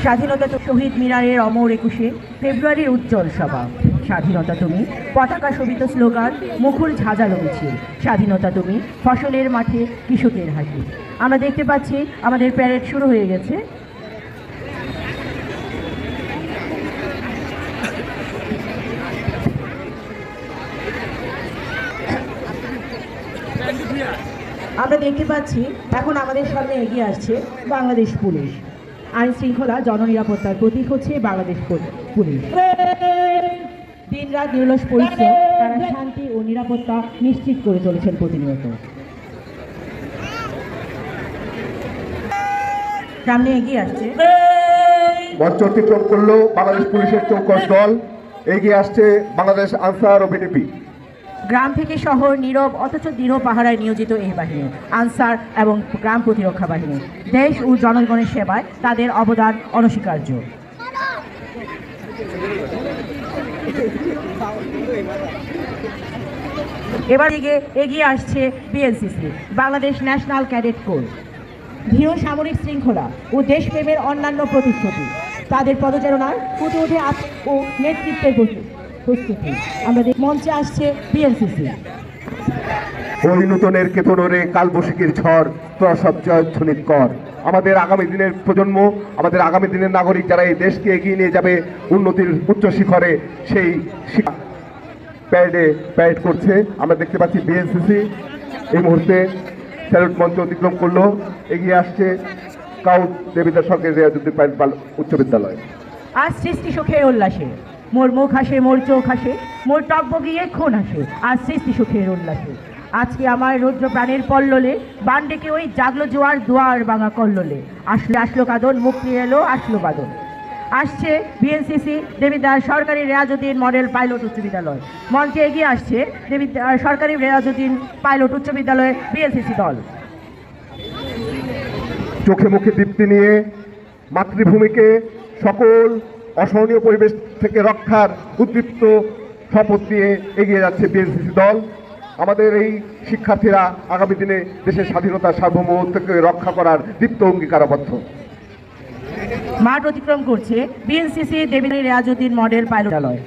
স্বাধীনতা তো শহীদ মিনারের অমর 21শে ফেব্রুয়ারির উজ্জ্বল সভা। স্বাধীনতা তুমি পতাকা শোভিত স্লোগান, মুখর ঝাঁঝালো মিছিল। স্বাধীনতা তুমি ফসলের মাঠে কৃষকের হাসি। আমরা দেখতে পাচ্ছি আমাদের প্যারেড শুরু হয়ে গেছে। আমরা দেখতে পাচ্ছি এখন আমাদের সামনে এগিয়ে আসছে বাংলাদেশ পুলিশ। আইন শৃঙ্খলা জননিরাপত্তার প্রতীক হচ্ছে বাংলাদেশ পুলিশ। দিনরাত নিরলস পরিশ্রম, তারা শান্তি ও নিরাপত্তা নিশ্চিত করে চলেছেন প্রতিনিয়ত। সামনে এগিয়ে আসছে মঞ্চ অতিক্রম করলো বাংলাদেশ পুলিশের চৌকস দল। এগিয়ে আসছে বাংলাদেশ আনসার ও বিডিপি। গ্রাম থেকে শহর নীরব অথচ দৃঢ় পাহারায় নিয়োজিত এই বাহিনী আনসার এবং গ্রাম প্রতিরক্ষা বাহিনী। দেশ ও জনগণের সেবায় তাদের অবদান অনস্বীকার্য। এবার এগিয়ে আসছে BNCC, Bangladesh national cadet corps. দৃঢ় সামরিক শৃঙ্খলা ও দেশপ্রেমের অন্যান্য প্রতিশ্রুতি, তাদের পদচারণার ফুটে ওঠে ও নেতৃত্বের প্রস্তুতি। আমাদের মঞ্চে আসছে বিএনসিসি। ওই নূতনের কেতনরে কালবৈশাখীর ঝড় প্রসব জয়ধ্বনিত কর। আমাদের আগামী দিনের প্রজন্ম, আমাদের আগামী দিনের নাগরিক যারা এই দেশকে এগিয়ে নিয়ে যাবে উন্নতির উচ্চ শিখরে, সেই প্যারেড করছে। আমরা দেখতে পাচ্ছি বিএনসিসি এই মুহূর্তে স্যালুট মঞ্চ অতিক্রম করলো। এগিয়ে আসছে স্কাউট দেবিদ্বার সরকারি রেয়াজুদ্দিন পাইলট উচ্চ বিদ্যালয়। আজ সৃষ্টি সুখের উল্লাসে মোর মুখ হাসে, মোর চোখ হাসে, মোর টকবগিয়ে খুন হাসে। আজ সৃষ্টি সুখের উল্লাসে আজকে আমার রৌদ্র প্রাণের পল্ললে বান ডেকে ওই জাগলো জোয়ার দুয়ার ভাঙা কল্লোলে। আসলো কাদন, মুক্তি এলো আসলো বাদন। আসছে বিএনসিসি দেবিদ্বার সরকারি রেয়াজুদ্দিন মডেল পাইলট উচ্চ বিদ্যালয়। মঞ্চে এগিয়ে আসছে সরকারি রেয়াজুদ্দিন পাইলট উচ্চ বিদ্যালয়ের বিএনসিসি দল। চোখে মুখে দীপ্তি নিয়ে মাতৃভূমিকে সকল অসহনীয় পরিবেশ থেকে রক্ষার উদ্দীপ্ত শপথ নিয়ে এগিয়ে যাচ্ছে বিএনসিসি দল। আমাদের এই শিক্ষার্থীরা আগামী দিনে দেশের স্বাধীনতা সার্বভৌমত্বকে রক্ষা করার দীপ্ত অঙ্গীকারাবদ্ধ। মাঠ অতিক্রম করছে BNCC Debidwar Reazuddin model pilot বিদ্যালয়।